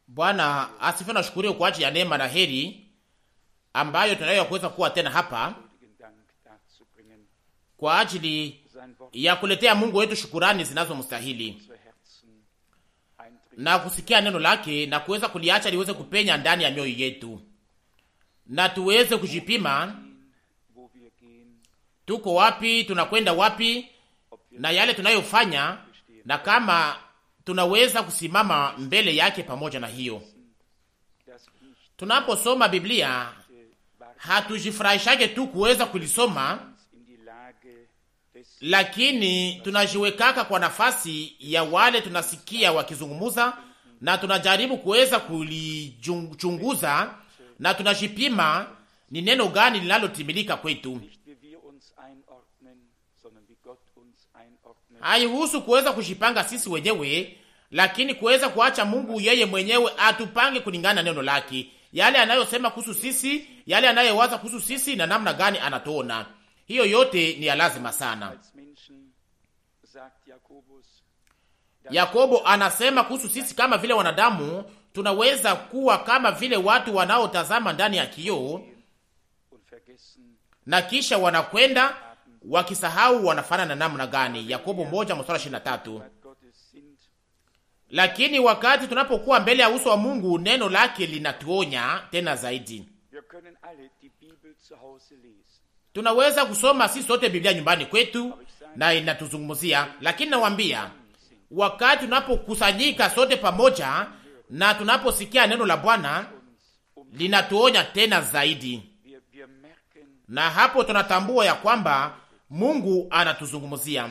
Bwana asifiwe na shukuriwe kwa ajili ya neema na heri ambayo tunayo kuweza kuwa tena hapa kwa ajili ya kuletea Mungu wetu shukurani zinazomstahili na kusikia neno lake na kuweza kuliacha liweze kupenya ndani ya mioyo yetu na tuweze kujipima tuko wapi, tunakwenda wapi na yale tunayofanya, na kama tunaweza kusimama mbele yake pamoja na hiyo. Tunaposoma Biblia hatujifurahishage tu kuweza kulisoma, lakini tunajiwekaka kwa nafasi ya wale tunasikia wakizungumuza, na tunajaribu kuweza kulichunguza na tunajipima ni neno gani linalotimilika kwetu. Haihusu kuweza kujipanga sisi wenyewe, lakini kuweza kuacha Mungu yeye mwenyewe atupange kulingana na neno lake, yale anayosema kuhusu sisi, yale anayewaza kuhusu sisi na namna gani anatuona. Hiyo yote ni ya lazima sana. Yakobo anasema kuhusu sisi kama vile wanadamu tunaweza kuwa kama vile watu wanaotazama ndani ya kioo na kisha wanakwenda wakisahau wanafanana na namna gani. Yakobo 1:23. Lakini wakati tunapokuwa mbele ya uso wa Mungu, neno lake linatuonya tena zaidi. Tunaweza kusoma sisi sote Biblia nyumbani kwetu na inatuzungumzia, lakini nawaambia, wakati tunapokusanyika sote pamoja na tunaposikia neno la Bwana, linatuonya tena zaidi. Na hapo tunatambua ya kwamba Mungu anatuzungumzia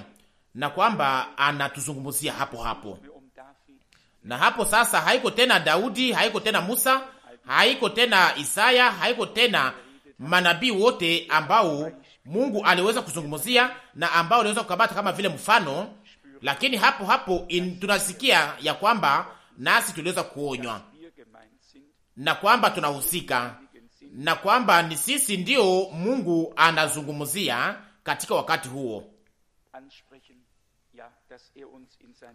na kwamba anatuzungumzia hapo hapo. Na hapo sasa haiko tena Daudi, haiko tena Musa, haiko tena Isaya, haiko tena manabii wote ambao Mungu aliweza kuzungumzia na ambao aliweza kukamata kama vile mfano, lakini hapo hapo tunasikia ya kwamba nasi tuliweza kuonywa na kwamba tunahusika na kwamba ni sisi ndio Mungu anazungumzia katika wakati huo.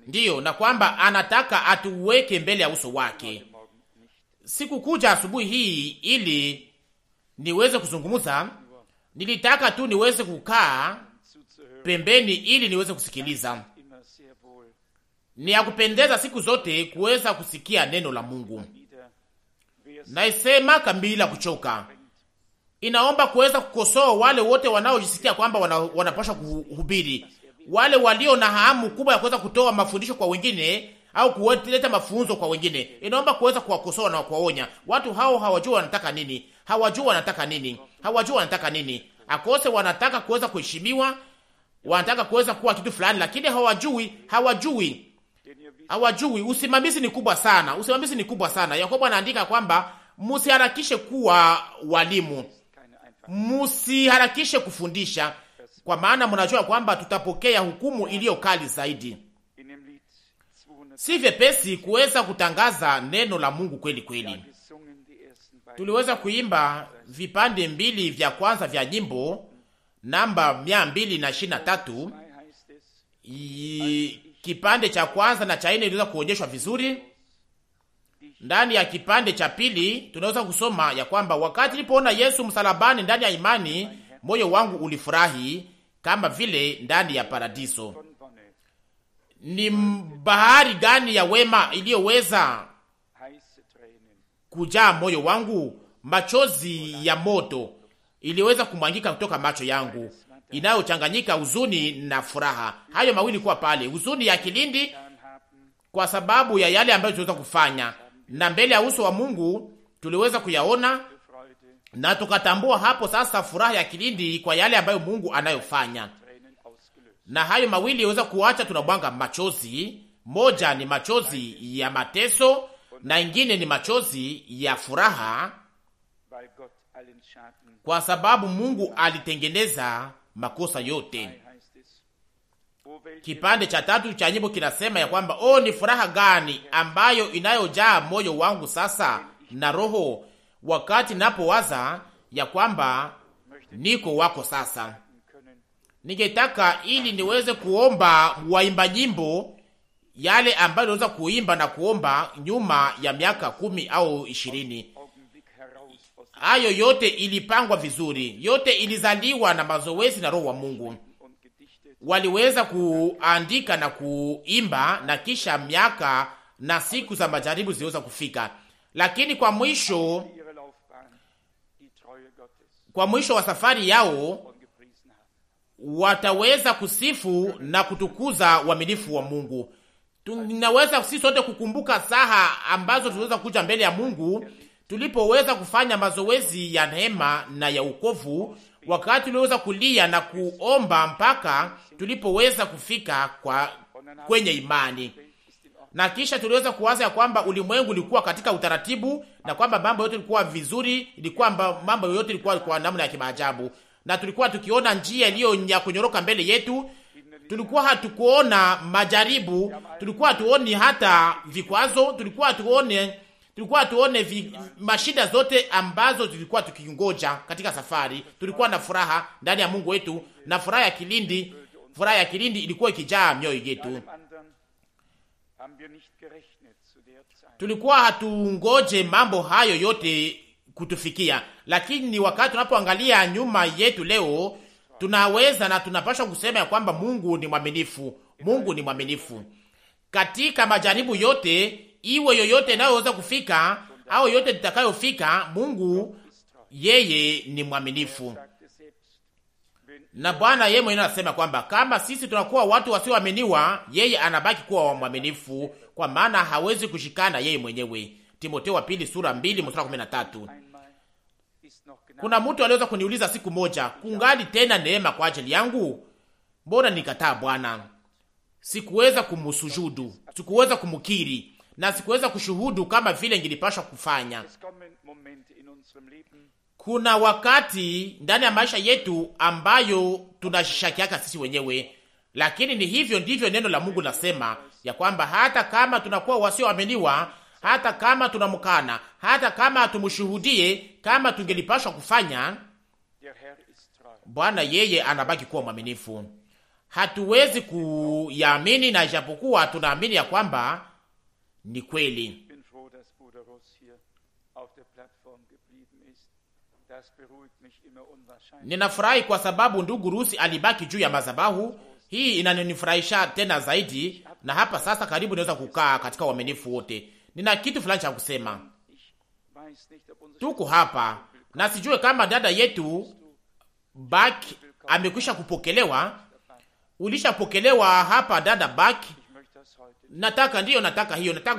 Ndiyo, na kwamba anataka atuweke mbele ya uso wake. Sikukuja asubuhi hii ili niweze kuzungumza, nilitaka tu niweze kukaa pembeni ili niweze kusikiliza. Ni ya kupendeza siku zote kuweza kusikia neno la Mungu. Naisema kabila kuchoka. Inaomba kuweza kukosoa wale wote wanaojisikia kwamba wanapaswa kuhubiri, wale walio na hamu kubwa ya kuweza kutoa mafundisho kwa wengine au kuleta mafunzo kwa wengine. Inaomba kuweza kuwakosoa na kuwaonya. Watu hao hawajua wanataka nini, hawajua wanataka nini. Akose wanataka kuweza kuheshimiwa, wanataka kuweza kuwa kitu fulani, lakini hawajui. Usimamizi ni kubwa sana. Yakobo anaandika kwamba msiharakishe kuwa walimu, msiharakishe kufundisha, kwa maana mnajua kwamba tutapokea hukumu iliyo kali zaidi. Si vyepesi kuweza kutangaza neno la Mungu kweli kweli. Tuliweza kuimba vipande mbili vya kwanza vya nyimbo namba 223. Kipande cha kwanza na cha nne iliweza kuonyeshwa vizuri. Ndani ya kipande cha pili tunaweza kusoma ya kwamba wakati nilipoona Yesu msalabani ndani ya imani, moyo wangu ulifurahi kama vile ndani ya paradiso. Ni bahari gani ya wema iliyoweza kujaa moyo wangu? Machozi ya moto iliweza kumwangika kutoka macho yangu, inayochanganyika huzuni na furaha. Hayo mawili kuwa pale, huzuni ya kilindi kwa sababu ya yale ambayo tuliweza kufanya, na mbele ya uso wa Mungu tuliweza kuyaona na tukatambua hapo sasa furaha ya kilindi kwa yale ambayo Mungu anayofanya. Na hayo mawili yaweza kuacha tunabwanga machozi. Moja ni machozi ya mateso na ingine ni machozi ya furaha, kwa sababu Mungu alitengeneza makosa yote. Kipande cha tatu cha nyimbo kinasema ya kwamba ni furaha gani ambayo inayojaa moyo wangu sasa na roho, wakati napowaza ya kwamba niko wako sasa. ningetaka ili niweze kuomba waimba nyimbo yale ambayo niweza kuimba na kuomba nyuma ya miaka 10 au 20. Hayo yote ilipangwa vizuri, yote ilizaliwa na mazoezi na Roho wa Mungu. Waliweza kuandika na kuimba, na kisha miaka na siku za majaribu ziliweza kufika, lakini kwa mwisho wa safari yao wataweza kusifu na kutukuza uaminifu wa Mungu. Tunaweza sisi sote kukumbuka saha ambazo tuliweza kuja mbele ya Mungu tulipoweza kufanya mazoezi ya neema na ya ukovu, wakati tuliweza kulia na kuomba mpaka tulipoweza kufika kwenye imani, na kisha tuliweza kuwaza ya kwamba ulimwengu ulikuwa katika utaratibu na kwamba mambo yote ilikuwa vizuri, ilikuwa mambo yote ilikuwa kwa namna ya kimaajabu, na tulikuwa tukiona njia iliyo ya kunyoroka mbele yetu. Tulikuwa hatukuona majaribu, tulikuwa tuoni hata vikwazo, tulikuwa tuone mashida zote ambazo tulikuwa tukingoja katika safari. Tulikuwa na furaha ndani ya Mungu wetu, na furaha ya kilindi ilikuwa ikijaa mioyo yetu. Tulikuwa hatungoje mambo hayo yote kutufikia, lakini wakati tunapoangalia nyuma yetu leo, tunaweza na tunapaswa kusema ya kwamba Mungu ni mwaminifu. Mungu ni mwaminifu katika majaribu yote, iwe yoyote inayoweza kufika au yote tutakayofika. Mungu yeye ni mwaminifu, na Bwana yeye mwenyewe anasema kwamba kama sisi tunakuwa watu wasioaminiwa, yeye anabaki kuwa mwaminifu, kwa maana hawezi kushikana yeye mwenyewe. Timotheo wa pili sura 2 mstari 13. Kuna mtu aliweza kuniuliza siku moja, kungali tena neema kwa ajili yangu? Mbona nikataa Bwana? Sikuweza kumsujudu, sikuweza kumkiri, na sikuweza kushuhudu kama vile nilipaswa kufanya. Kuna wakati ndani ya maisha yetu ambayo tunashakiaka sisi wenyewe, lakini ni hivyo ndivyo neno la Mungu nasema ya kwamba hata kama tunakuwa wasioaminiwa, hata kama tunamkana, hata kama hatumshuhudie kama tungelipashwa kufanya, Bwana yeye anabaki kuwa mwaminifu. Hatuwezi kuyaamini, na ijapokuwa tunaamini ya kwamba ni kweli. Ninafurahi kwa sababu ndugu Rusi alibaki juu ya madhabahu. Hii inanifurahisha tena zaidi, na hapa sasa karibu naweza kukaa katika uaminifu wote. Nina kitu fulani cha kusema. Tuko hapa na sijue kama dada yetu Bak amekwisha kupokelewa. Ulishapokelewa hapa dada Bak? Nataka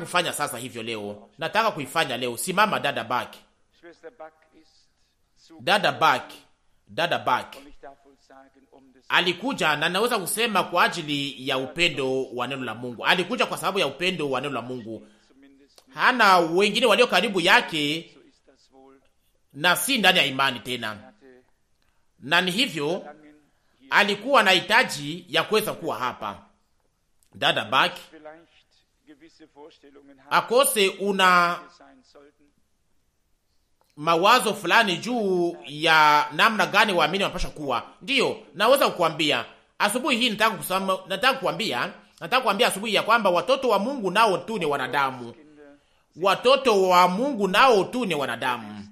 kufanya sasa hivyo leo. Nataka kuifanya leo. Simama dada Bak. Dada Bak alikuja, na naweza kusema kwa ajili ya upendo wa neno la Mungu. Alikuja kwa sababu ya upendo wa neno la Mungu. Hana wengine walio karibu yake, na si ndani ya imani tena, na ni hivyo alikuwa na hitaji ya kuweza kuwa hapa. Dada Bak, akose una mawazo fulani juu ya namna gani waamini wanapaswa kuwa. Ndiyo, naweza kukuambia asubuhi hii, nataka kuambia asubuhi ya kwamba watoto wa Mungu nao tu ni wanadamu. Watoto wa Mungu nao tu ni wanadamu.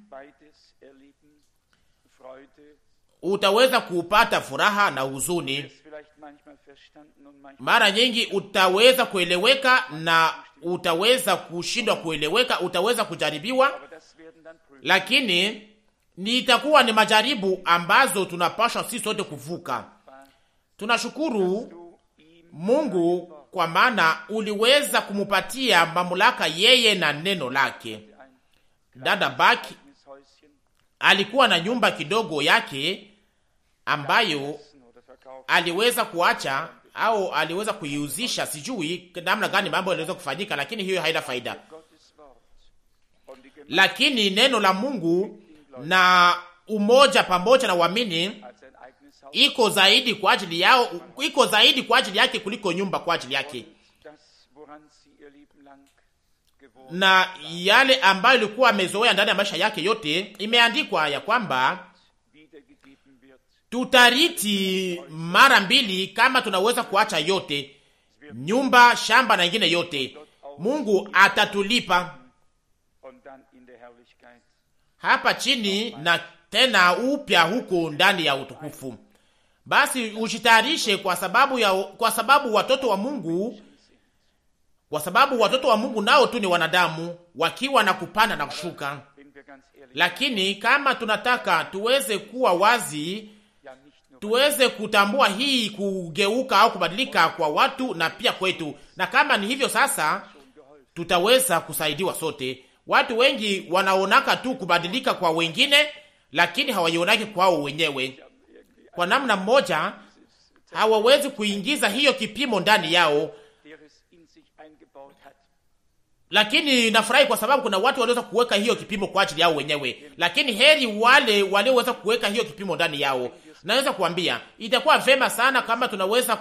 Utaweza kupata furaha na huzuni. Mara nyingi utaweza kueleweka na utaweza kushindwa kueleweka, utaweza kujaribiwa, lakini itakuwa ni majaribu ambazo tunapaswa sisi sote kuvuka. Tunashukuru Mungu kwa maana uliweza kumupatia mamlaka yeye na neno lake. Dada Bak alikuwa na nyumba kidogo yake ambayo aliweza kuacha au aliweza kuiuzisha. Sijui namna gani mambo yanaweza kufanyika, lakini hiyo haina faida. Lakini neno la Mungu na umoja pamoja na uamini iko zaidi kwa ajili yao, iko zaidi kwa ajili yake kuliko nyumba kwa ajili yake. Na yale ambayo ilikuwa amezoea ndani ya maisha yake yote, imeandikwa ya kwamba tutariti mara mbili kama tunaweza kuacha yote, nyumba, shamba na ingine yote. Mungu atatulipa hapa chini na tena upya huko ndani ya utukufu. Basi ujitayarishe kwa sababu watoto wa Mungu nao tu ni wanadamu wakiwa na kupanda na kushuka. Lakini kama tunataka tuweze kuwa wazi, tuweze kutambua hii kugeuka au kubadilika kwa watu na pia kwetu, na kama ni hivyo sasa tutaweza kusaidiwa sote. Watu wengi wanaonaka tu kubadilika kwa wengine, lakini hawaionaki kwao wenyewe. Kwa namna mmoja hawawezi kuingiza hiyo kipimo ndani yao. Lakini nafurahi kwa sababu kuna watu walioweza kuweka hiyo kipimo kwa ajili yao wenyewe. Lakini heri wale walioweza kuweka hiyo kipimo ndani yao. Naweza kuambia itakuwa vema sana kama tunaweza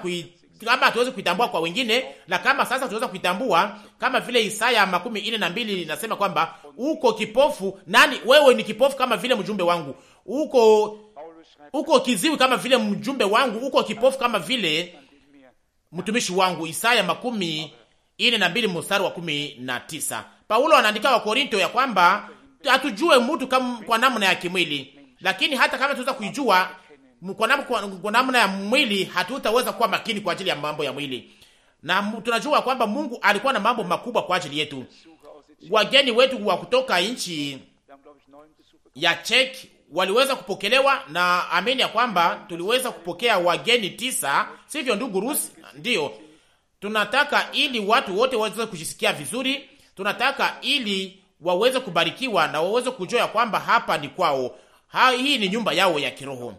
kama tuweze kuitambua kwa wengine, na kama sasa tunaweza kuitambua kama vile Isaya 42 inasema kwamba uko kipofu nani, wewe ni kipofu kama vile mjumbe wangu, uko kiziwi kama vile mjumbe wangu, uko kipofu kama vile mtumishi wangu. Isaya 42 mstari wa 19. Paulo anaandika wa Korinto ya kwamba hatujue mtu kwa namna ya kimwili, lakini hata kama tunaweza kuijua kwa namna ya mwili, hatutaweza kuwa makini kwa ajili ya mambo ya mwili. Na tunajua kwamba Mungu alikuwa na mambo makubwa kwa ajili yetu. Wageni wetu wa kutoka nchi ya Czech waliweza kupokelewa, na ameni ya kwamba tuliweza kupokea wageni 9, sivyo ndugu Rusi? Ndio. Tunataka ili watu wote waweze kujisikia vizuri. Tunataka ili waweze kubarikiwa na waweze kujua ya kwamba hapa ni kwao. Hii ni nyumba yao ya kiroho.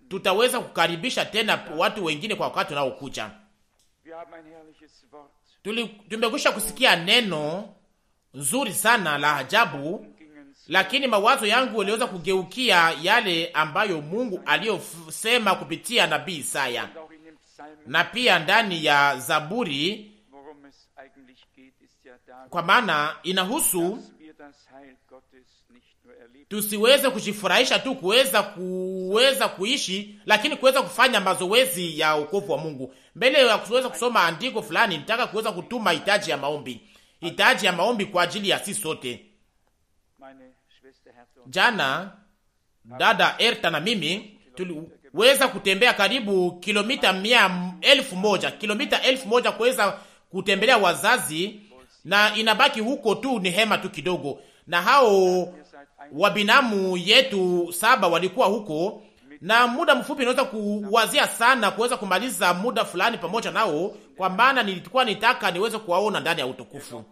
Tutaweza kukaribisha tena watu wengine kwa wakati unaokuja. Tumekwisha kusikia neno nzuri sana la ajabu, lakini mawazo yangu yaliweza kugeukia yale ambayo Mungu aliyosema kupitia nabii Isaya, na pia ndani ya Zaburi, kwa maana inahusu tusiweze kujifurahisha tu kuweza kuishi, lakini kuweza kufanya mazoezi ya wokovu wa Mungu. Mbele ya kuweza kusoma andiko fulani, nitaka kuweza kutuma hitaji ya maombi kwa ajili ya sisi sote. Jana dada Erta na mimi tuliweza kutembea karibu kilomita 1,000 kuweza kutembelea wazazi, na inabaki huko tu ni hema tu kidogo, na hao wabinamu yetu 7 walikuwa huko, na muda mfupi naweza kuwazia sana kuweza kumaliza muda fulani pamoja nao, kwa maana nilikuwa nitaka niweze kuwaona ndani ya utukufu.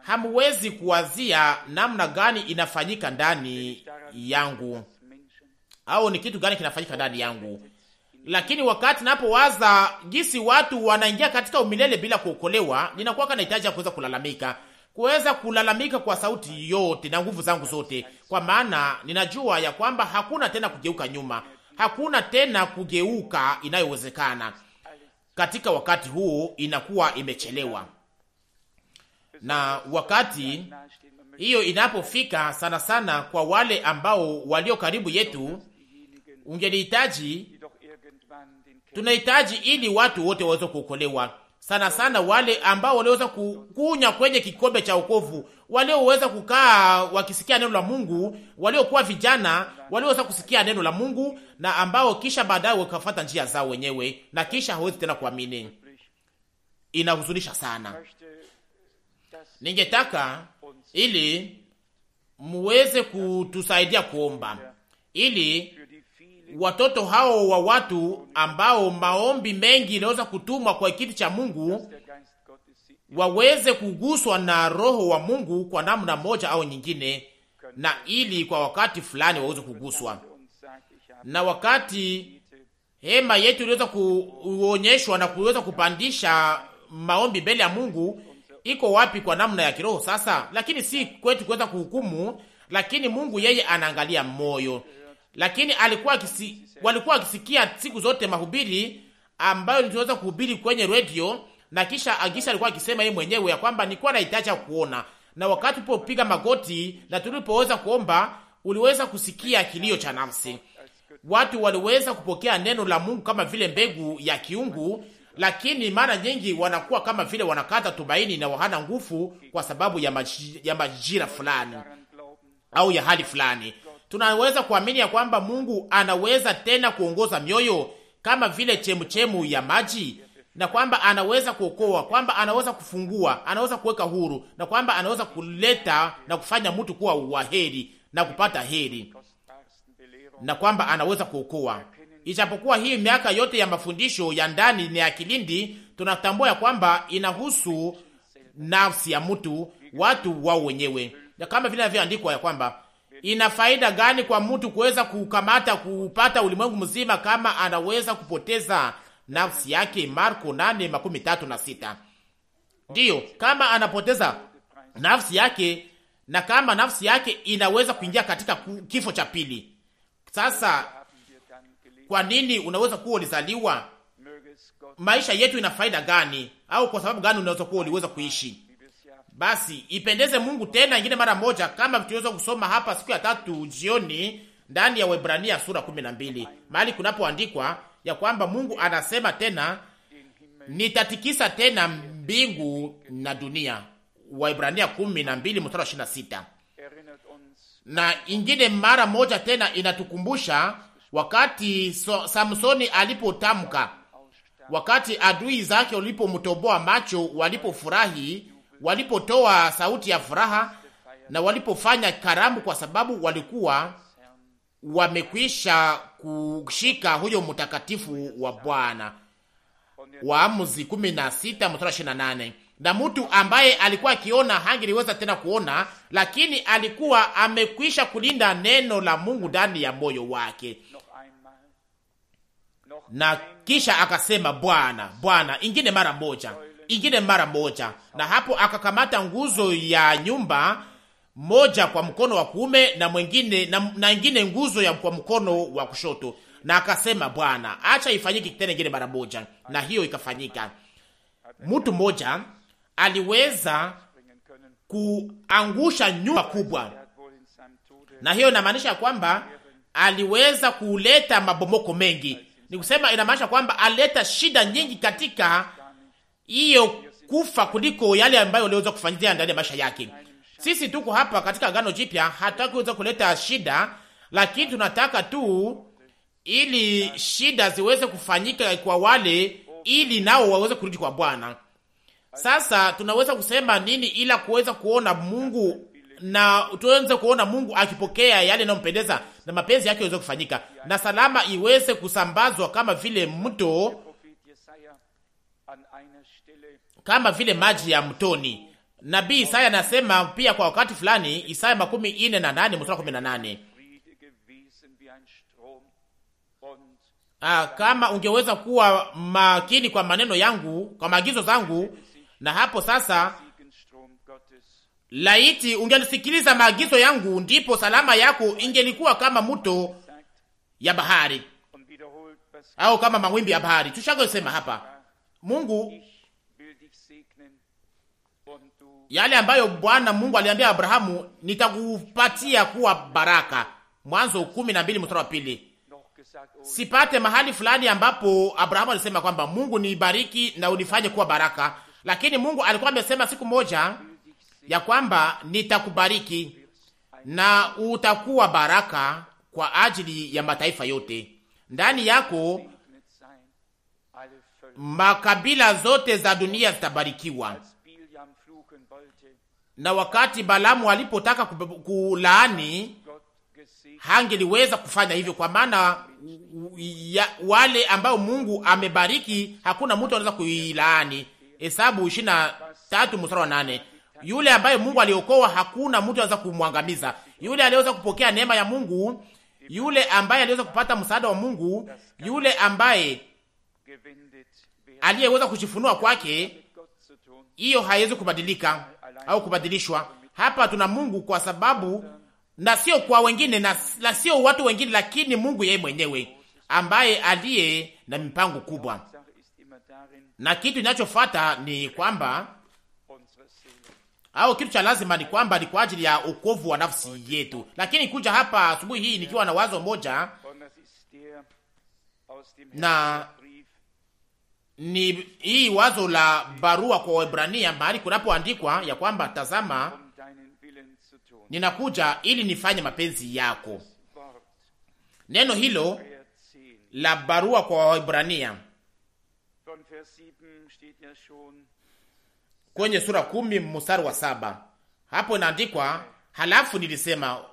Hamuwezi kuwazia namna gani inafanyika ndani yangu, au ni kitu gani kinafanyika ndani yangu. Lakini wakati napowaza jinsi watu wanaingia katika umilele bila kuokolewa, ninakuwa kana hitaji ya kuweza kulalamika kwa sauti yote na nguvu zangu zote, kwa maana ninajua ya kwamba hakuna tena kugeuka nyuma, hakuna tena kugeuka inayowezekana. Katika wakati huu inakuwa imechelewa, na wakati hiyo inapofika, sana sana kwa wale ambao walio karibu yetu, tunahitaji ili watu wote waweze kuokolewa, sana sana wale ambao waliweza kukunya kwenye kikombe cha wokovu, walioweza kukaa wakisikia neno la Mungu, waliokuwa vijana walioweza kusikia neno la Mungu, na ambao kisha baadaye wakafuata njia zao wenyewe na kisha hawezi tena kuamini. Inahuzunisha sana. Ningetaka ili muweze kutusaidia kuomba ili watoto hao wa watu ambao maombi mengi inaweza kutumwa kwa kiti cha Mungu waweze kuguswa na Roho wa Mungu kwa namna moja au nyingine, na ili kwa wakati fulani waweze kuguswa. Na wakati hema yetu iliweza kuonyeshwa na kuweza kupandisha maombi mbele ya Mungu, iko wapi kwa namna ya kiroho sasa? Lakini si kwetu kuweza kuhukumu, lakini Mungu yeye anaangalia moyo. Lakini walikuwa akisikia siku zote mahubiri ambayo niliweza kuhubiri kwenye radio, na kisha alikuwa akisema yeye mwenyewe ya kwamba nilikuwa nahitaji kuona, na wakati ulipopiga magoti na tulipoweza kuomba uliweza kusikia kilio cha nafsi. watu waliweza kupokea neno la Mungu kama vile mbegu ya kiungu, lakini mara nyingi wanakuwa kama vile wanakata tumaini na wahana nguvu kwa sababu ya majira fulani au ya hali fulani. Tunaweza kuamini ya kwamba Mungu anaweza tena kuongoza mioyo kama vile chemuchemu ya maji, na kwamba anaweza kuokoa, kwamba anaweza kufungua, anaweza kuweka huru, na kwamba anaweza kuleta na kufanya mtu kuwa waheri na kupata heri, na kwamba anaweza kuokoa. Ijapokuwa hii miaka yote ya mafundisho ya ndani ni ya kilindi, tunatambua ya kwamba inahusu nafsi ya mtu, watu wao wenyewe, na kama vile inavyoandikwa ya kwamba ina faida gani kwa mtu kuweza kukamata kupata ulimwengu mzima kama anaweza kupoteza nafsi yake? Marko 8:36. Ndiyo, kama anapoteza nafsi yake, na kama nafsi yake inaweza kuingia katika kifo cha pili. Sasa kwa nini unaweza kuwa ulizaliwa? Maisha yetu ina faida gani? Au kwa sababu gani unaweza kuwa uliweza kuishi? Basi ipendeze Mungu tena ingine mara moja, kama tuweza kusoma hapa siku ya tatu jioni ndani ya Waebrania sura 12, mahali kunapoandikwa ya kwamba Mungu anasema tena, nitatikisa tena mbingu na dunia. Waebrania 12:26. Na ingine mara moja tena inatukumbusha wakati Samsoni alipotamka, wakati adui zake walipomtoboa macho, walipofurahi, walipotoa sauti ya furaha na walipofanya karamu, kwa sababu walikuwa wamekwisha kushika huyo mtakatifu wa Bwana. Waamuzi 16:28. Na mtu ambaye alikuwa akiona hangeliweza tena kuona, lakini alikuwa amekwisha kulinda neno la Mungu ndani ya moyo wake. Na kisha akasema, Bwana, Bwana, ingine mara moja, ingine mara moja. Na hapo akakamata nguzo ya nyumba moja kwa mkono wa kuume na mwingine na ingine nguzo ya kwa mkono wa kushoto, na akasema, Bwana, acha ifanyike tena ingine mara moja. Na hiyo ikafanyika. Mtu mmoja aliweza kuangusha nyumba kubwa, na hiyo inamaanisha kwamba aliweza kuleta mabomoko mengi. Ni kusema inamaanisha kwamba aleta shida nyingi katika hiyo kufa kuliko yale ambayo aliweza kufanyia ndani ya maisha yake. Sisi tuko hapa katika Agano Jipya, hataki kuweza kuleta shida, lakini tunataka tu ili shida ziweze kufanyika kwa wale, ili nao waweze kurudi kwa Bwana. Sasa tunaweza kusema nini ila kuweza kuona Mungu, na tuweze kuona Mungu akipokea yale yanayompendeza na mapenzi yake yaweze kufanyika, na salama iweze kusambazwa kama vile mto, kama vile maji ya mtoni. Nabii Isaya anasema pia kwa wakati fulani, Isaya 48:18, kama ungeweza kuwa makini kwa maneno yangu, kwa maagizo zangu, na hapo sasa laiti ungelisikiliza maagizo yangu, ndipo salama yako ingelikuwa kama mto ya bahari au kama mawimbi ya bahari. Tushakosema hapa Mungu yale ambayo Bwana Mungu aliambia Abrahamu, nitakupatia kuwa baraka. Mwanzo 12:2. Sipate mahali fulani ambapo Abrahamu alisema kwamba Mungu nibariki na unifanye kuwa baraka, lakini Mungu alikuwa amesema siku moja ya kwamba nitakubariki na utakuwa baraka kwa ajili ya mataifa yote. Ndani yako makabila zote za dunia zitabarikiwa. Na wakati Balamu alipotaka kulaani, hangeliweza kufanya hivyo, kwa maana wale ambao Mungu amebariki hakuna mtu anaweza kuilaani. Hesabu 23:8. Yule ambaye Mungu aliokoa hakuna mtu anaweza kumwangamiza. Yule aliyeweza kupokea neema ya Mungu, yule ambaye aliweza kupata msaada wa Mungu, yule ambaye aliyeweza kujifunua kwake, hiyo haiwezi kubadilika au kubadilishwa. Hapa tuna Mungu kwa sababu, na sio kwa wengine na sio watu wengine, lakini Mungu yeye mwenyewe ambaye aliye na mipango kubwa. Na kitu kinachofuata ni kwamba, au kitu cha lazima ni kwamba ni kwa ajili ya ukovu wa nafsi yetu. Lakini kuja hapa asubuhi hii nikiwa na wazo moja, na ni hii wazo la barua kwa Waebrania mahali kunapoandikwa ya kwamba tazama, ninakuja ili nifanye mapenzi yako. Neno hilo la barua kwa Waebrania kwenye sura 10 mstari wa 7, hapo inaandikwa, halafu nilisema,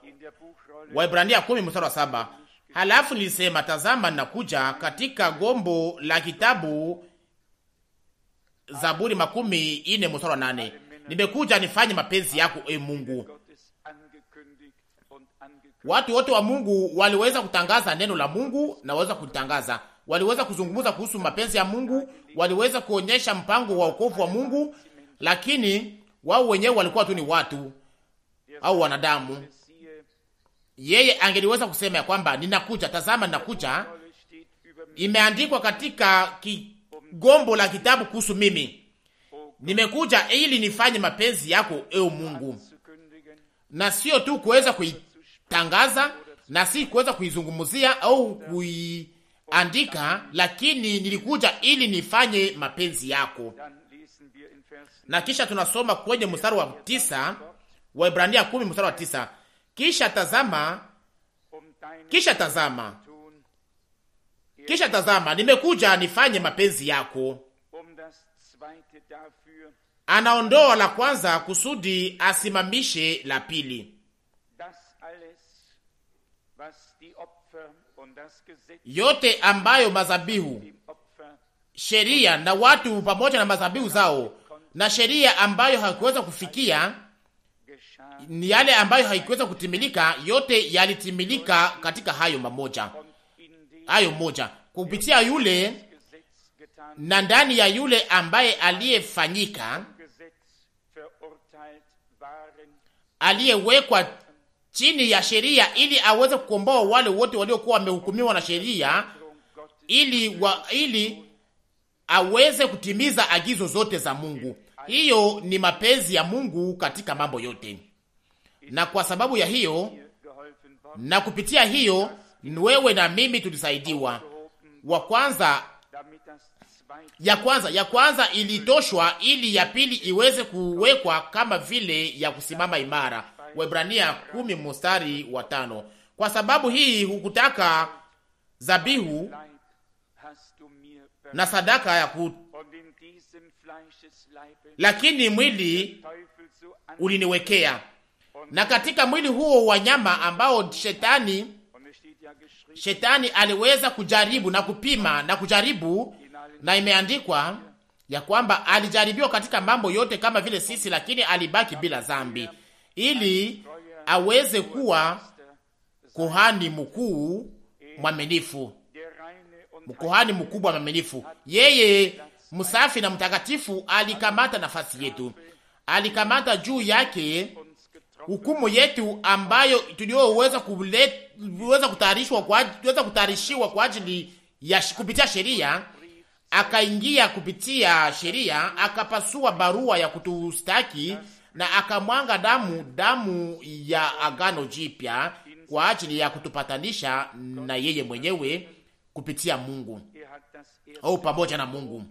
Waebrania 10 mstari wa 7, halafu nilisema, tazama ninakuja, katika gombo la kitabu Zaburi 40 mstari wa 8, nimekuja nifanye mapenzi yako, e Mungu. Watu wote wa Mungu waliweza kutangaza neno la Mungu na waweza kutangaza, waliweza kuzungumza kuhusu mapenzi ya Mungu, waliweza kuonyesha mpango wa wokovu wa Mungu, lakini wao wenyewe walikuwa tu ni watu au wanadamu. Yeye angeliweza kusema ya kwamba ninakuja, tazama ninakuja, imeandikwa katika gombo la kitabu kuhusu mimi, nimekuja ili nifanye mapenzi yako, ewe Mungu. Na sio tu kuweza kuitangaza na si kuweza kuizungumzia au kuiandika, lakini nilikuja ili nifanye mapenzi yako. Na kisha tunasoma kwenye mstari wa 9, Waebrania 10 mstari wa 9, kisha tazama nimekuja nifanye mapenzi yako. Anaondoa la kwanza kusudi asimamishe la pili. Yote ambayo mazabihu, sheria na watu pamoja na mazabihu zao na sheria ambayo haikuweza kufikia, ni yale ambayo haikuweza kutimilika, yote yalitimilika katika hayo moja kupitia yule na ndani ya yule ambaye aliyefanyika, aliyewekwa chini ya sheria, ili aweze kukomboa wale wote waliokuwa wamehukumiwa na sheria, ili aweze kutimiza agizo zote za Mungu. Hiyo ni mapenzi ya Mungu katika mambo yote. Na kwa sababu ya hiyo na kupitia hiyo, wewe na mimi tulisaidiwa. Ya kwanza ilitoshwa ili ya pili iweze kuwekwa kama vile ya kusimama imara. Waebrania 10 mstari wa 5. Kwa sababu hii hukutaka zabihu na sadaka lakini mwili uliniwekea. Na katika mwili huo wa nyama ambao shetani aliweza kujaribu na kupima na kujaribu, na imeandikwa ya kwamba alijaribiwa katika mambo yote kama vile sisi, lakini alibaki bila dhambi, ili aweze kuwa kuhani mkuu mwaminifu, kuhani mkubwa mwaminifu. Yeye msafi na mtakatifu alikamata nafasi yetu, alikamata juu yake hukumu yetu ambayo tulioweza kutayarishiwa kwa ajili ya kupitia sheria. Akaingia kupitia sheria, akapasua barua ya kutustaki na akamwanga damu ya agano jipya kwa ajili ya kutupatanisha na yeye mwenyewe kupitia Mungu au pamoja na Mungu.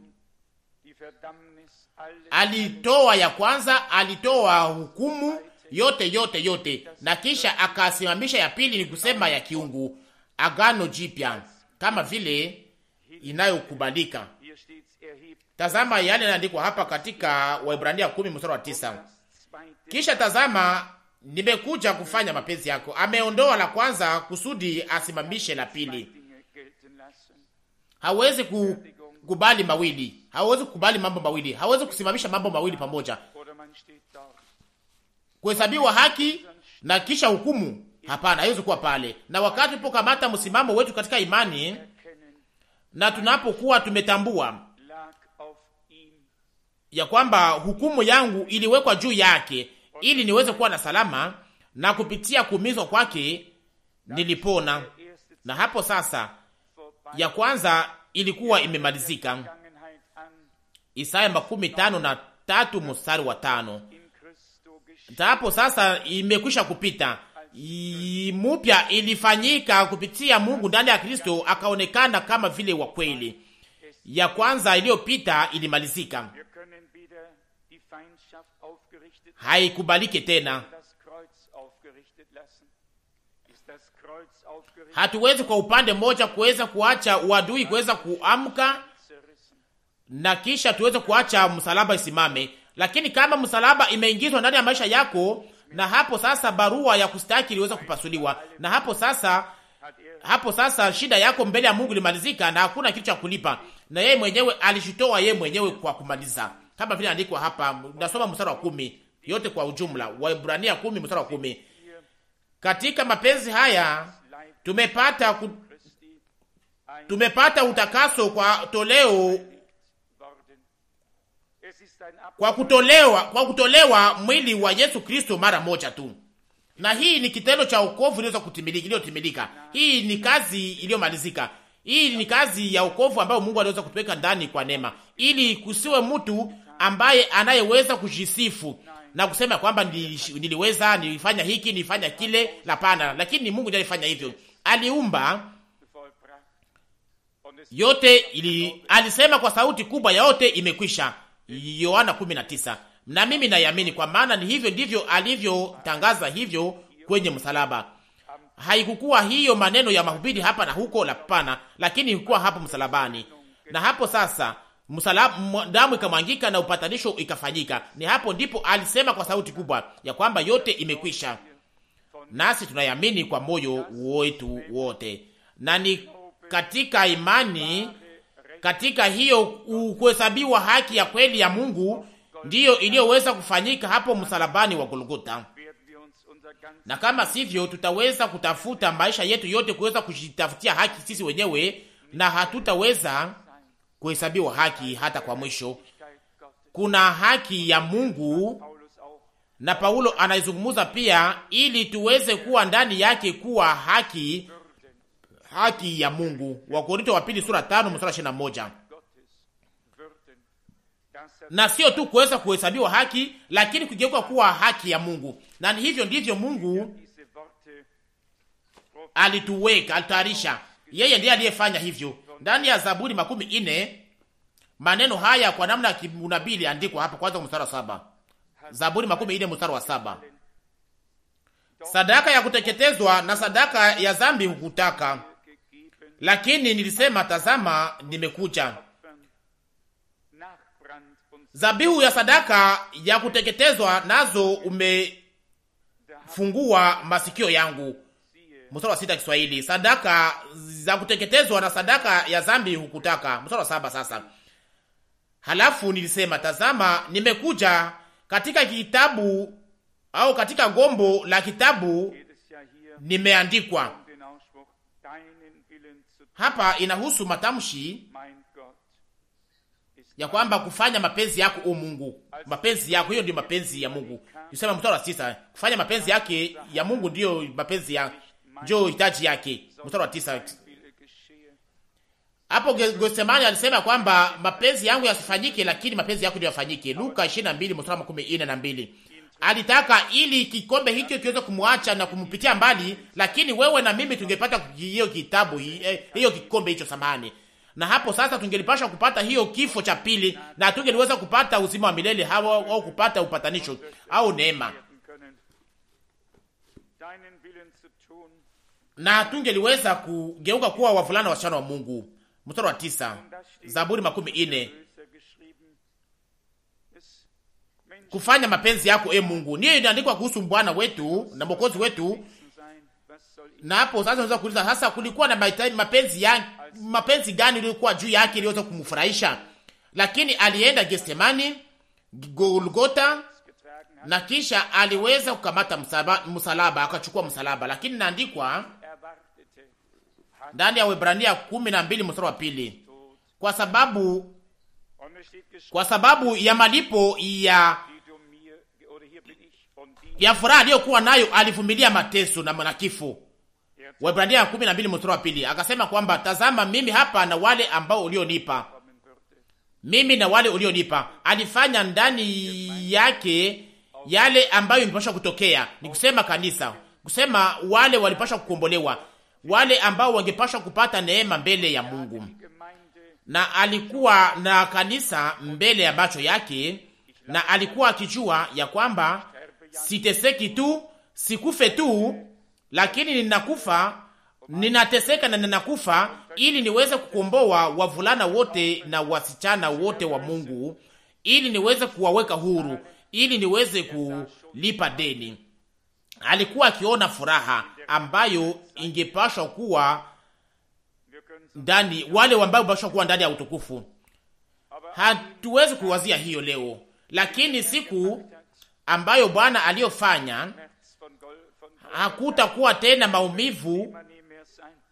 Alitoa ya kwanza, alitoa hukumu yote na kisha akasimamisha ya pili, ni kusema ya kiungu, agano jipya kama vile inayokubalika. Tazama yale yanaandikwa hapa katika Waebrania 10 mstari wa 9. Kisha tazama nimekuja kufanya mapenzi yako. Ameondoa la kwanza kusudi asimamishe la pili. Hawezi kukubali mawili, hawezi kukubali mambo mawili, hawezi kusimamisha mambo mawili pamoja. Kuhesabiwa haki na kisha hukumu, hapana, haiwezi kuwa pale. Na wakati tunapokamata msimamo wetu katika imani na tunapokuwa tumetambua ya kwamba hukumu yangu iliwekwa juu yake ili niweze kuwa na salama, na kupitia kuumizwa kwake nilipona, na hapo sasa ya kwanza ilikuwa imemalizika. Isaya 53 mstari wa 5. Hapo sasa imekwisha kupita. mpya ilifanyika kupitia Mungu ndani ya Kristo, akaonekana kama vile wa kweli. Ya kwanza iliyopita ilimalizika, haikubalike tena. Hatuwezi kwa upande mmoja kuweza kuacha uadui kuweza kuamka na kisha tuweze kuacha msalaba isimame. Lakini kama msalaba imeingizwa ndani ya maisha yako, na hapo sasa barua ya kustaki iliweza kupasuliwa, na hapo sasa shida yako mbele ya Mungu ilimalizika, na hakuna kitu cha kulipa, na yeye mwenyewe alishitoa yeye mwenyewe kwa kumaliza, kama vile andikwa hapa. Nasoma mstari wa 10 yote kwa ujumla, Waebrania 10 mstari wa 10. Katika mapenzi haya tumepata utakaso kwa kutolewa mwili wa Yesu Kristo mara moja tu. Na hii ni kitendo cha wokovu iliyotimilika. Hii ni kazi iliyomalizika. Hii ni kazi ya wokovu ambayo Mungu aliweza kutuweka ndani kwa neema, ili kusiwe mtu ambaye anayeweza kujisifu na kusema kwamba niliweza, nilifanya hiki, nilifanya kile. Hapana, lakini ni Mungu ndiye alifanya hivyo. Aliumba yote, alisema kwa sauti kubwa, yote imekwisha. Yohana 19. Na mimi naiamini, kwa maana ni hivyo ndivyo alivyotangaza hivyo kwenye msalaba. Haikukuwa hiyo maneno ya mahubiri hapa na huko, hapana, lakini ilikuwa hapo msalabani. Na hapo sasa damu ikamwangika na upatanisho ikafanyika. Ni hapo ndipo alisema kwa sauti kubwa ya kwamba yote imekwisha. Nasi tunayamini kwa moyo wetu wote, na ni katika imani, katika hiyo kuhesabiwa haki ya kweli ya Mungu ndiyo iliyoweza kufanyika hapo msalabani wa Golgotha. Na kama sivyo, tutaweza kutafuta maisha yetu yote kuweza kujitafutia haki sisi wenyewe, na hatutaweza kuhesabiwa haki hata kwa mwisho. Kuna haki ya Mungu, na Paulo anaizungumza pia, ili tuweze kuwa ndani yake kuwa haki ya Mungu. Wakorintho wa pili sura 5 mstari 21. Na sio tu kuweza kuhesabiwa haki, lakini kugeuka kuwa haki ya Mungu. Na hivyo ndivyo Mungu alitayarisha. Yeye ndiye aliyefanya hivyo. Ndani ya Zaburi 40 maneno haya kwa namna ya kiunabii iliandikwa hapa, kwanza mstari wa 7. Zaburi 40 mstari wa 7. Sadaka ya kuteketezwa na sadaka ya dhambi hukutaka, lakini nilisema tazama nimekuja. Zabihu ya sadaka ya kuteketezwa nazo umefungua masikio yangu. Mstari wa 6 Kiswahili. Sadaka za kuteketezwa na sadaka ya dhambi hukutaka. Mstari wa 7 sasa. Halafu nilisema tazama nimekuja, katika kitabu au katika gombo la kitabu nimeandikwa. Hapa inahusu matamshi ya kwamba kufanya mapenzi yako o Mungu. Mapenzi yako, hiyo ndio mapenzi ya Mungu. Yusema mstari wa 9, kufanya mapenzi yake ya Mungu ndio mapenzi ya ndio hitaji yake. Mstari wa 9. Hapo Gethsemane alisema kwamba mapenzi yangu yasifanyike, lakini mapenzi yako ndio yafanyike. Luka 22 mstari wa 42. Alitaka ili kikombe hicho kiweze kumwacha na kumpitia mbali, lakini wewe na mimi tungepata hiyo kitabu hiyo kikombe hicho samani. Na hapo sasa tungelipasha kupata hiyo kifo cha pili, na tungeliweza kupata uzima wa milele au kupata upatanisho au neema, na tungeliweza kugeuka kuwa wavulana wasichana wa Mungu. Mstari wa 9 Zaburi 40. Kufanya mapenzi yako e Mungu. Ndiyo inaandikwa kuhusu Bwana wetu na Mwokozi wetu. Na hapo sasa unaweza kuuliza sasa kulikuwa na mapenzi gani ilikuwa juu yake iliweza kumfurahisha? Lakini alienda Gethsemane, Golgotha, na kisha aliweza kukamata msalaba, akachukua msalaba. Lakini naandikwa ndani ya Waebrania 12 mstari wa 2, kwa sababu ya malipo ya furaha aliyokuwa nayo alivumilia mateso na kifo. Waebrania 12 mstari wa 2 akasema kwamba tazama mimi hapa na wale ambao ulionipa. Mimi na wale ulionipa. Alifanya ndani yake yale ambayo ingepaswa kutokea. Ni kusema kanisa. kusema wale walipasha kukombolewa, wale ambao wangepasha kupata neema mbele ya Mungu. Na alikuwa na kanisa mbele ya macho yake, na alikuwa akijua ya kwamba siteseki tu, sikufe tu, lakini ninateseka na ninakufa ili niweze kukomboa wavulana wote na wasichana wote wa Mungu, ili niweze kuwaweka huru, ili niweze kulipa deni. Alikuwa akiona furaha ambayo ingepashwa kuwa ndani, wale ambao bashwa kuwa ndani ya utukufu. Hatuwezi kuwazia hiyo leo, lakini siku ambayo Bwana aliyofanya, hakutakuwa tena maumivu,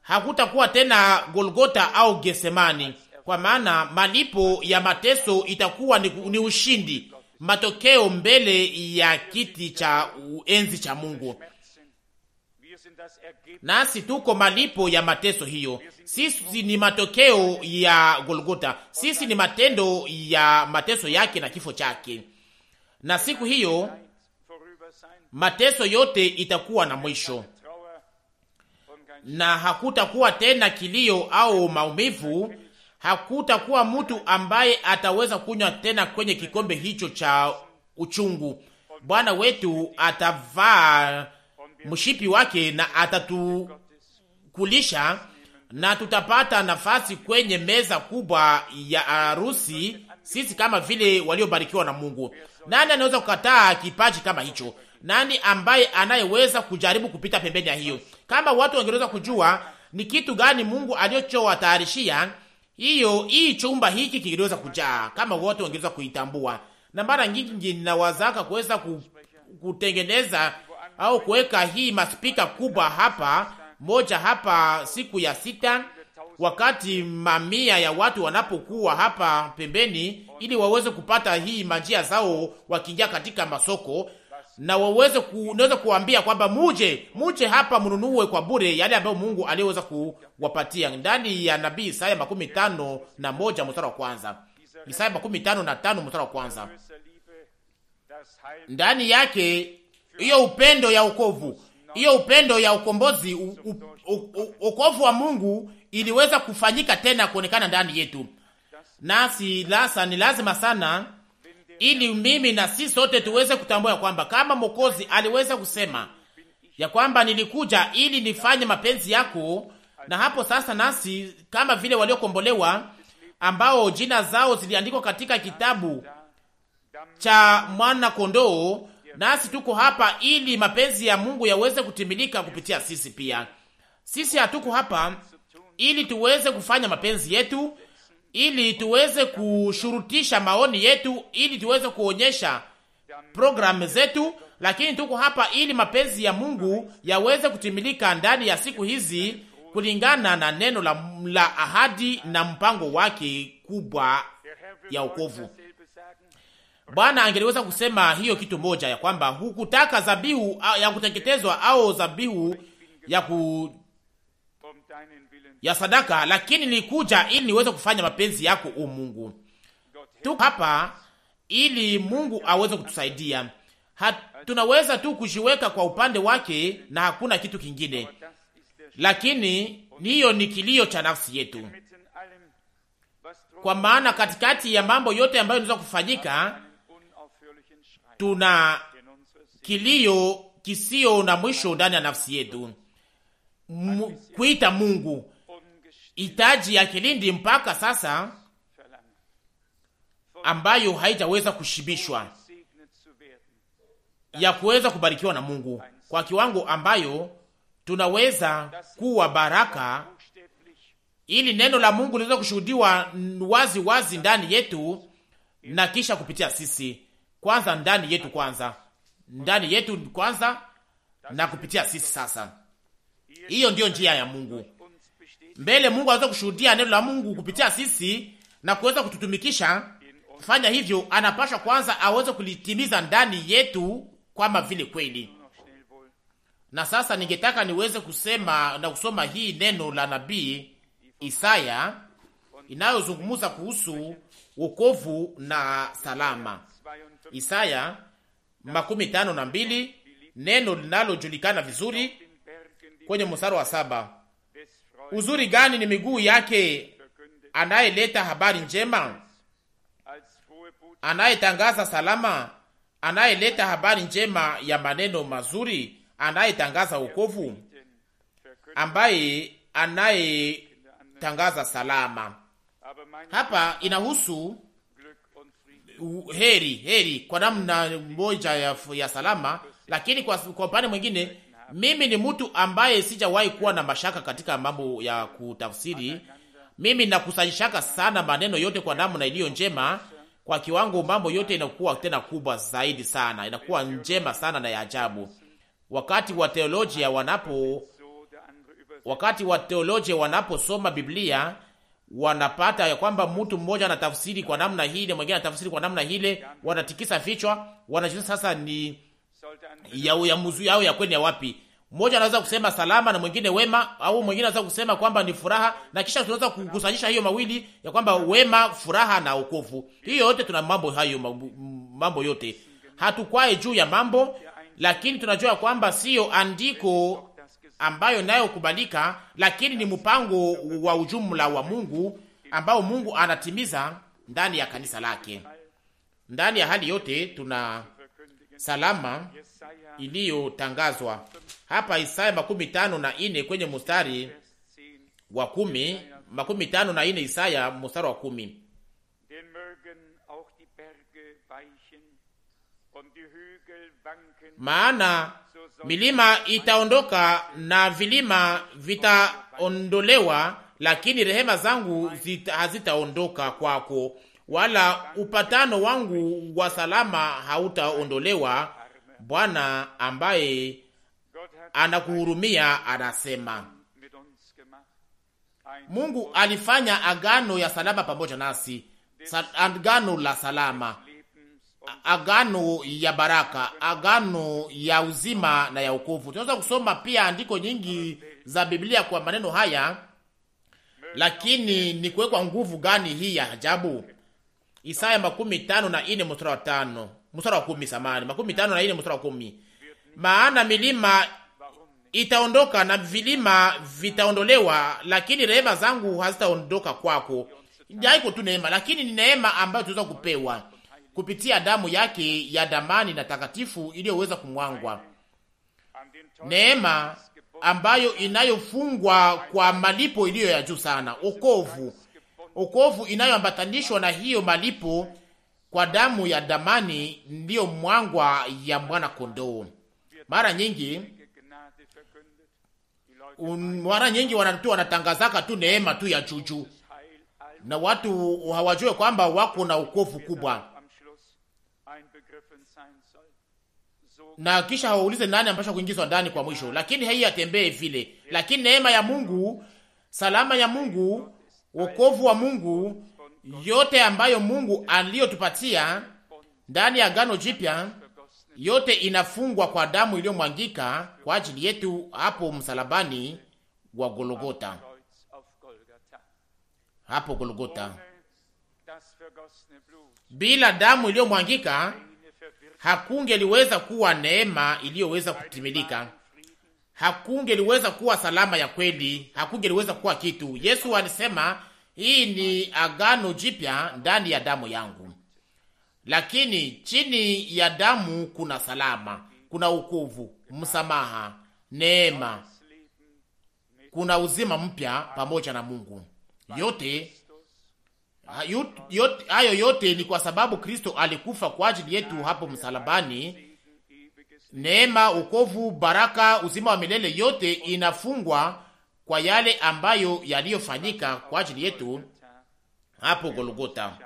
hakutakuwa tena Golgota au Getsemani, kwa maana malipo ya mateso itakuwa ni ushindi, matokeo mbele ya kiti cha enzi cha Mungu. Nasi tuko malipo ya mateso hiyo. Sisi ni matokeo ya Golgota, sisi ni matendo ya mateso yake na kifo chake. Na siku hiyo mateso yote itakuwa na mwisho, na hakutakuwa tena kilio au maumivu. Hakutakuwa mtu ambaye ataweza kunywa tena kwenye kikombe hicho cha uchungu. Bwana wetu atavaa mshipi wake na atatukulisha, na tutapata nafasi kwenye meza kubwa ya harusi, sisi kama vile waliobarikiwa na Mungu. Nani anaweza kukataa kipaji kama hicho? Nani ambaye anayeweza kujaribu kupita pembeni ya hiyo? Kama watu wangeweza kujua ni kitu gani Mungu alichowatayarishia, hii chumba hiki kingeweza kujaa, kama watu wangeweza kuitambua. Na mara nyingi ninawazaka kuweza kutengeneza au kuweka hii maspika kubwa hapa moja hapa siku ya 6, wakati mamia ya watu wanapokuwa hapa pembeni, ili waweze kupata hii manjia zao wakiingia katika masoko, na naweza kuambia kwamba muje hapa mnunue kwa bure yale ambayo Mungu aliweza kuwapatia. Ndani ya nabii Isaya 51 mstari wa kwanza, Isaya 55 mstari wa kwanza, ndani yake hiyo upendo ya wokovu, hiyo upendo ya ukombozi, wokovu wa Mungu iliweza kufanyika tena kuonekana ndani yetu. Nasi ni lazima sana, ili mimi na sisi sote tuweze kutambua kwamba kama Mwokozi aliweza kusema ya kwamba nilikuja ili nifanye mapenzi yako, na hapo sasa nasi kama vile waliokombolewa ambao jina zao ziliandikwa katika kitabu cha mwana kondoo, nasi tuko hapa ili mapenzi ya Mungu yaweze kutimilika kupitia sisi pia. Sisi hatuko hapa ili tuweze kufanya mapenzi yetu, ili tuweze kushurutisha maoni yetu, ili tuweze kuonyesha programu zetu, lakini tuko hapa ili mapenzi ya Mungu yaweze kutimilika ndani ya siku hizi kulingana na neno la ahadi na mpango wake kubwa ya wokovu. Bwana angeliweza kusema hiyo kitu moja, ya kwamba hukutaka dhabihu ya kuteketezwa au dhabihu ya sadaka, lakini nilikuja ili niweze kufanya mapenzi yako, o Mungu. Tuko hapa ili Mungu aweze kutusaidia. Tunaweza tu kujiweka kwa upande wake na hakuna kitu kingine, lakini hiyo ni kilio cha nafsi yetu, kwa maana katikati ya mambo yote ambayo yanaweza kufanyika, tuna kilio kisio na mwisho ndani ya nafsi yetu, kuita Mungu hitaji ya kilindi mpaka sasa, ambayo haijaweza kushibishwa, ya kuweza kubarikiwa na Mungu kwa kiwango ambayo tunaweza kuwa baraka, ili neno la Mungu liweze kushuhudiwa wazi wazi ndani yetu, na kisha kupitia sisi kwanza, ndani yetu kwanza, na kupitia sisi sasa. Hiyo ndiyo njia ya Mungu. Mbele Mungu aweze kushuhudia neno la Mungu kupitia sisi na kuweza kututumikisha. Kufanya hivyo, anapasha kwanza aweze kulitimiza ndani yetu kama vile kweli. Na sasa ningetaka niweze kusema na kusoma hii neno la nabii Isaya inayozungumza kuhusu wokovu na salama. Isaya 52 neno linalojulikana vizuri kwenye mstari wa 7. Uzuri gani ni miguu yake anayeleta habari njema, anayetangaza salama, anayeleta habari njema ya maneno mazuri, anayetangaza wokovu, ambaye anayetangaza salama. Hapa inahusu heri kwa namna moja ya salama, lakini kwa upande mwingine, mimi ni mtu ambaye sijawahi kuwa na mashaka katika mambo ya kutafsiri. Mimi nakusanyishaka sana maneno yote kwa namna iliyo njema, kwa kiwango mambo yote inakuwa tena kubwa zaidi sana, inakuwa njema sana na ya ajabu. Wakati wa teolojia wanaposoma Biblia, wanapata ya kwamba mtu mmoja anatafsiri kwa namna hii na mwingine anatafsiri kwa namna hile, wanatikisa vichwa, wanajua sasa ni ya mzuri au ya kweli ya wapi. Mmoja anaweza kusema salama na mwingine wema, au mwingine anaweza kusema kwamba ni furaha, na kisha tunaweza kukusanyisha hiyo mawili ya kwamba wema, furaha na wokovu. Hiyo yote tuna mambo yote. Hatukwae juu ya mambo, lakini tunajua kwamba sio andiko ambayo nayo kubalika, lakini ni mpango wa ujumla wa Mungu ambao Mungu anatimiza ndani ya kanisa lake. Ndani ya hali yote tuna salama iliyotangazwa hapa. Isaya 54 kwenye mstari wa 10, 54 Isaya mstari wa 10. Maana milima itaondoka na vilima vitaondolewa, lakini rehema zangu hazitaondoka kwako, wala upatano wangu wa salama hautaondolewa. Bwana ambaye anakuhurumia anasema. Mungu alifanya agano ya salama pamoja nasi, agano la salama, agano ya baraka, agano ya uzima na ya wokovu. Tunaweza kusoma pia andiko nyingi za Biblia kwa maneno haya, lakini ni kuwekwa nguvu gani hii ya ajabu? Isaya 54 mstari wa 5, mstari wa 10, samani 54 mstari wa 10. Maana milima itaondoka na vilima vitaondolewa, lakini rehema zangu hazitaondoka kwako. Haiko tu neema, lakini ni neema ambayo tunaweza kupewa kupitia damu yake ya damani na takatifu iliyoweza kumwangwa. Neema ambayo inayofungwa kwa malipo iliyo ya juu sana. Okovu inayoambatanishwa na hiyo malipo kwa damu ya damani ndiyo mwangwa ya mwana kondoo. Mara nyingi watu wanatangazaka tu neema tu ya juju, na watu hawajue kwamba wako na wokovu kubwa, na kisha hawaulize nani ambacho kuingizwa ndani kwa mwisho. Lakini hii atembee vile. Lakini neema ya Mungu, salama ya Mungu, wokovu wa Mungu, yote ambayo Mungu aliyotupatia ndani ya agano jipya, yote inafungwa kwa damu iliyomwangika kwa ajili yetu hapo msalabani wa Golgotha. Hapo Golgotha, bila damu iliyomwangika hakungeliweza kuwa neema iliyoweza kutimilika, hakungeliweza kuwa salama ya kweli, hakungeliweza kuwa kitu. Yesu alisema, hii ni agano jipya ndani ya damu yangu. Lakini chini ya damu kuna salama, kuna wokovu, msamaha, neema, kuna uzima mpya pamoja na Mungu. Hayo yote ni kwa sababu Kristo alikufa kwa ajili yetu hapo msalabani. Neema, wokovu, baraka, uzima wa milele, yote inafungwa kwa yale ambayo yaliyofanyika kwa ajili yetu hapo Golgotha.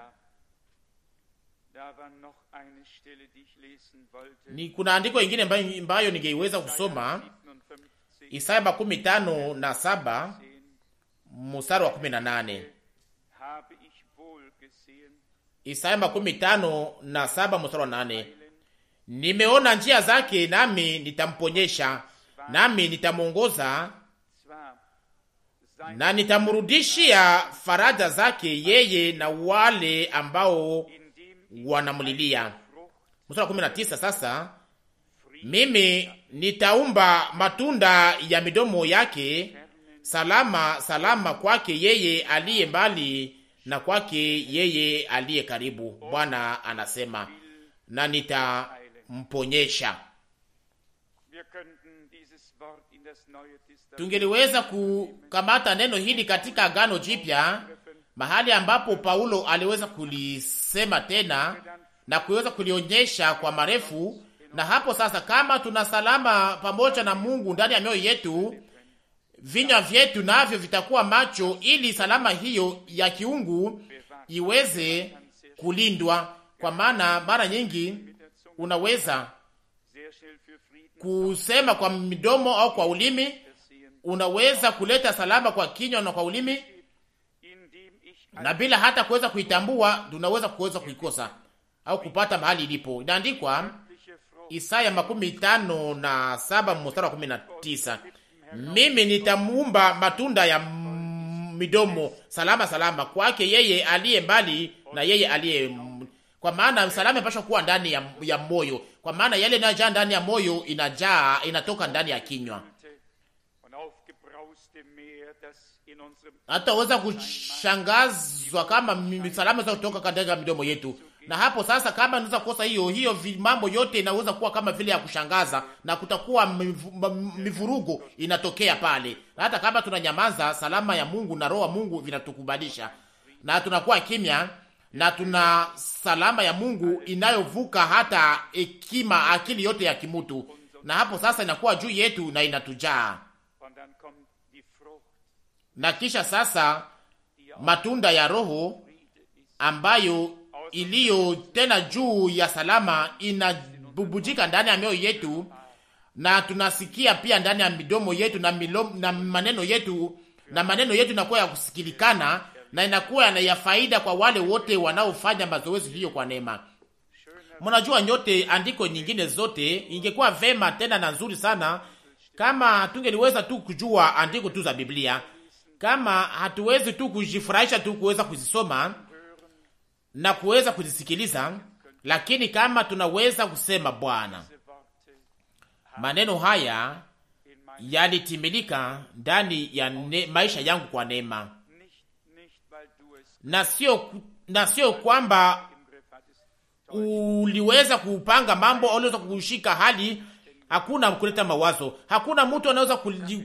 Ni kuna andiko ingine ambayo ningeiweza kusoma, Isaya 57 mstari wa 18. Isaya 57 mstari wa 8. Nimeona njia zake, nami nitamponyesha, nami nitamuongoza, na nitamrudishia faraja zake yeye na wale ambao wanamlilia. Mstari wa 19 sasa, mimi nitaumba matunda ya midomo yake, salama salama kwake yeye aliye mbali na kwake yeye aliye karibu, Bwana anasema, na nitamponyesha. Tungeliweza kukamata neno hili katika Agano Jipya, mahali ambapo Paulo aliweza kulisema tena na kuweza kulionyesha kwa marefu. Na hapo sasa, kama tuna salama pamoja na Mungu ndani ya mioyo yetu, vinywa vyetu navyo vitakuwa macho, ili salama hiyo ya kiungu iweze kulindwa. Kwa maana mara nyingi unaweza kusema kwa midomo au kwa ulimi, unaweza kuleta salama kwa kinywa na kwa ulimi, na bila hata kuweza kuitambua tunaweza kuikosa au kupata mahali ilipo. Inaandikwa Isaya 57:19, mimi nitamuumba matunda ya midomo, salama salama kwake yeye aliye mbali na yeye aliye. Kwa maana salama inapaswa kuwa ndani ya moyo, kwa maana yale yanayojaa ndani ya moyo inatoka ndani ya kinywa. Hata weza kushangazwa kama salama za kutoka katika midomo yetu. Na hapo sasa, kama unaweza kukosa hiyo mambo yote inaweza kuwa kama vile ya kushangaza, na kutakuwa mivurugo inatokea pale. Na hata kama tunanyamaza, salama ya Mungu na roho ya Mungu vinatukubalisha, na tunakuwa kimya, na tuna salama ya Mungu inayovuka hata hekima, akili yote ya kimutu. Na hapo sasa inakuwa juu yetu na inatujaa. Na kisha sasa matunda ya Roho ambayo iliyo tena juu ya salama inabubujika ndani ya mioyo yetu, na tunasikia pia ndani ya midomo yetu na maneno yetu, na maneno yetu inakuwa ya kusikilikana na inakuwa ya faida kwa wale wote wanaofanya mazoezi hiyo kwa neema. Mnajua nyote, andiko nyingine zote ingekuwa vema tena na nzuri sana kama tungeliweza tu kujua andiko tu za Biblia, kama hatuwezi tu kujifurahisha tu kuweza kuzisoma na kuweza kuzisikiliza, lakini kama tunaweza kusema, Bwana, maneno haya yalitimilika ndani ya maisha yangu kwa neema, na sio kwamba uliweza kupanga mambo au uliweza kushika hali. Hakuna kuleta mawazo, hakuna mtu anaweza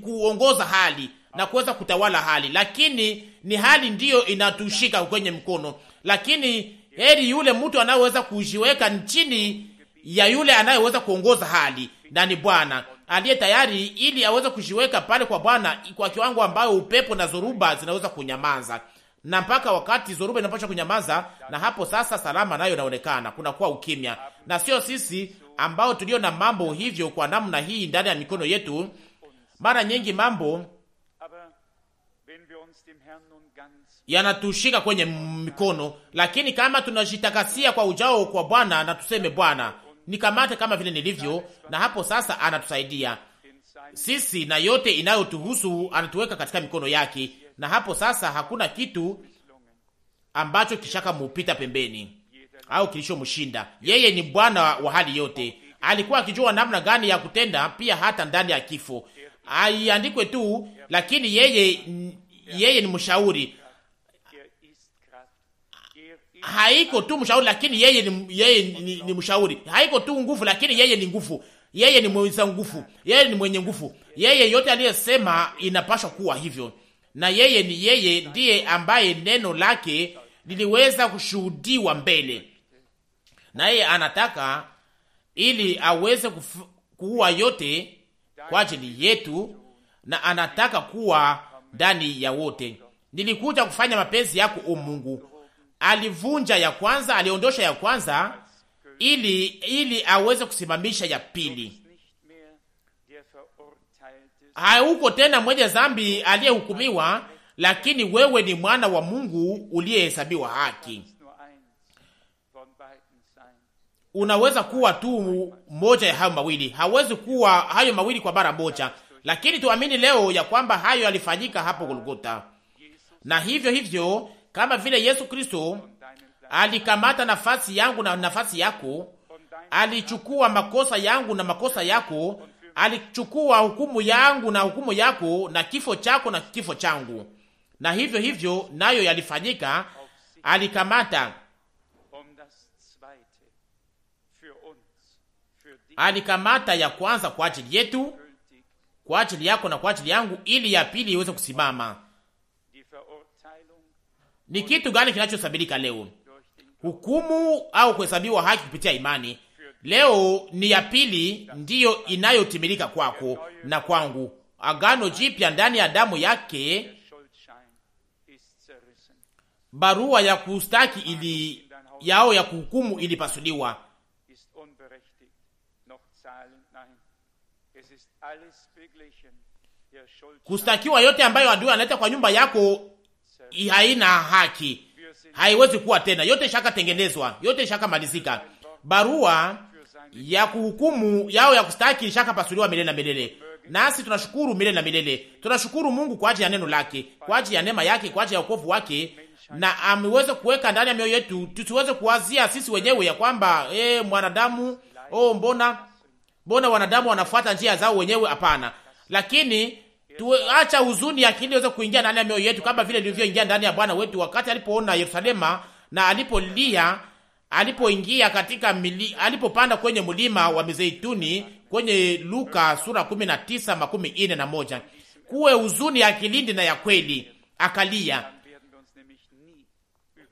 kuongoza hali na kuweza kutawala hali, lakini ni hali ndiyo inatushika kwenye mkono. Lakini heri yule mtu anayeweza kujiweka chini ya yule anayeweza kuongoza hali, na ni Bwana aliye tayari ili aweze kujiweka pale kwa Bwana kwa kiwango ambayo upepo na zoruba zinaweza kunyamaza, na mpaka wakati zoruba inapaswa kunyamaza, na hapo sasa salama nayo inaonekana, kuna kuwa ukimya. Na sio sisi ambao tulio na mambo hivyo kwa namna hii ndani ya mikono yetu. Mara nyingi mambo yanatushika kwenye mikono, lakini kama tunajitakasia kwa ujao kwa Bwana na tuseme, Bwana nikamate kama vile nilivyo, na hapo sasa anatusaidia sisi, na yote inayotuhusu anatuweka katika mikono yake, na hapo sasa hakuna kitu ambacho kishaka mupita pembeni au kilichomshinda. Yeye ni Bwana wa hali yote. Alikuwa akijua namna gani ya kutenda pia hata ndani ya kifo. Aiandikwe tu, lakini yeye ni mshauri. Haiko tu mshauri, lakini yeye ni mshauri. Haiko tu nguvu, lakini yeye ni nguvu. Yeye ni mwenye nguvu. Yeye ni mwenye nguvu. Yeye yote aliyesema inapaswa kuwa hivyo. Na yeye ndiye ambaye neno lake liliweza kushuhudiwa mbele. Na yeye anataka ili aweze kuua yote kwa ajili yetu, na anataka kuwa ndani ya wote. Nilikuja kufanya mapenzi yako, o Mungu. Alivunja ya kwanza, aliondosha ya kwanza ili aweze kusimamisha ya pili. Hauko tena mwenye dhambi aliyehukumiwa, lakini wewe ni mwana wa Mungu uliyehesabiwa haki. Unaweza kuwa tu moja ya hayo mawili, hawezi kuwa hayo mawili kwa bara moja, lakini tuamini leo ya kwamba hayo yalifanyika hapo Golgotha. Na hivyo kama vile Yesu Kristo alikamata nafasi yangu na nafasi yako, alichukua makosa yangu na makosa yako, alichukua hukumu yangu na hukumu yako, na kifo chako na kifo changu, na hivyo hivyo nayo yalifanyika. Alikamata ya kwanza kwa ajili yetu, kwa ajili yako na kwa ajili yangu, ili ya pili iweze kusimama. Ni kitu gani kinachosabilika leo? Hukumu au kuhesabiwa haki kupitia imani. Leo ni ya pili ndiyo inayotimilika kwako na kwangu. Agano jipya ndani ya damu yake, barua ya kustaki ili yao ya kuhukumu ilipasuliwa. Kustakiwa yote ambayo adui analeta kwa nyumba yako haina haki, haiwezi kuwa tena. Yote shaka tengenezwa, yote shaka malizika. Barua ya kuhukumu yao ya kustaki shaka pasuliwa milele na milele. Nasi tunashukuru milele na milele. Tunashukuru Mungu kwa ajili ya neno lake, kwa ajili ya neema yake, kwa ajili ya wokovu wake, na ameweza kuweka ndani ya mioyo yetu. Tusiweze kuwazia sisi wenyewe ya kwamba mwanadamu, mbona wanadamu wanafuata njia zao wenyewe. Hapana, lakini tuacha huzuni akili iweze kuingia ndani ya mioyo yetu, kama vile ilivyoingia ndani ya Bwana wetu wakati alipoona Yerusalema na alipolia, alipoingia katika alipopanda kwenye mlima wa Mizeituni kwenye Luka sura 19:41. Kuwe huzuni ya kilindi na ya kweli, akalia.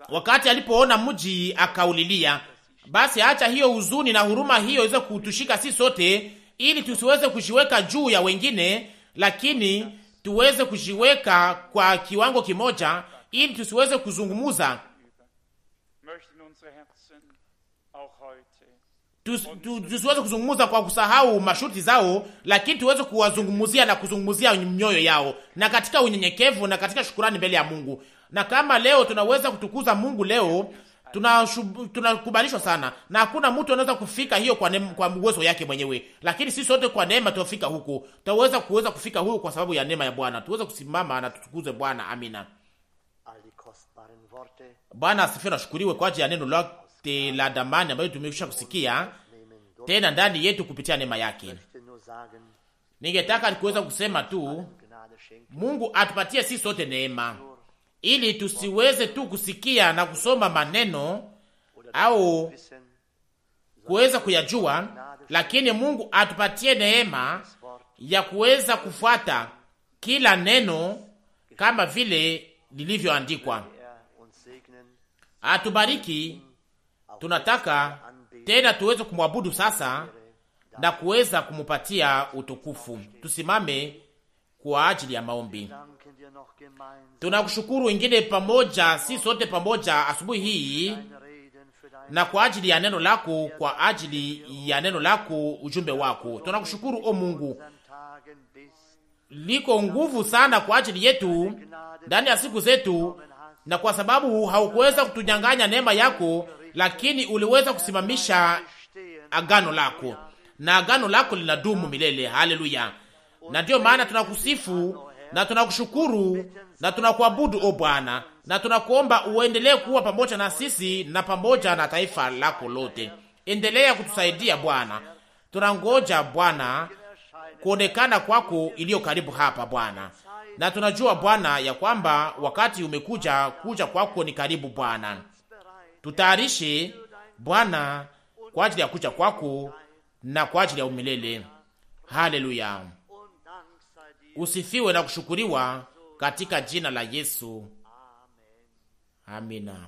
Wakati alipoona mji akaulilia. Basi acha hiyo huzuni na huruma hiyo iweze kutushika sisi sote, ili tusiweze kujiweka juu ya wengine, lakini tuweze kujiweka kwa kiwango kimoja, ili tusiweze kuzungumuza, tusiweze kuzungumuza kwa kusahau masharti zao, lakini tuweze kuwazungumuzia na kuzungumuzia mioyo yao, na katika unyenyekevu na katika shukrani mbele ya Mungu. Na kama leo tunaweza kutukuza Mungu leo, tunakubalishwa sana, na hakuna mtu anaweza kufika hiyo kwa uwezo yake mwenyewe, lakini sisi sote kwa neema tuwafika huko. Tutaweza kufika huko kwa sababu ya neema ya Bwana. Tuweze kusimama na tutukuze Bwana. Amina. Bwana asifiwe na shukuriwe kwa ajili ya neno lake la damani ambayo tumekwisha kusikia tena ndani yetu kupitia neema yake. Ningetaka kuweza kusema tu, Mungu atupatie sisi sote neema, ili tusiweze tu kusikia na kusoma maneno au kuweza kuyajua, lakini Mungu atupatie neema ya kuweza kufuata kila neno kama vile lilivyoandikwa. Atubariki. Tunataka tena tuweze kumwabudu sasa na kuweza kumupatia utukufu. Tusimame kwa ajili ya maombi. Tunakushukuru ingine pamoja, si sote pamoja asubuhi hii, na kwa ajili ya neno lako, kwa ajili ya neno lako, ujumbe wako. Tunakushukuru o Mungu, liko nguvu sana kwa ajili yetu ndani ya siku zetu, na kwa sababu haukuweza kutunyang'anya neema yako, lakini uliweza kusimamisha agano lako, na agano lako linadumu milele. Haleluya! Na ndio maana tunakusifu na tunakushukuru na tunakuabudu o Bwana, na tunakuomba uendelee kuwa pamoja na sisi na pamoja na taifa lako lote. Endelea kutusaidia Bwana. Tunangoja Bwana kuonekana kwako iliyo karibu hapa Bwana, na tunajua Bwana ya kwamba wakati kuja kwako ni karibu Bwana. Tutayarishe Bwana kwa ajili ya kuja kwako na kwa ajili ya umilele. Haleluya! Usifiwe na kushukuriwa katika jina la Yesu. Amina.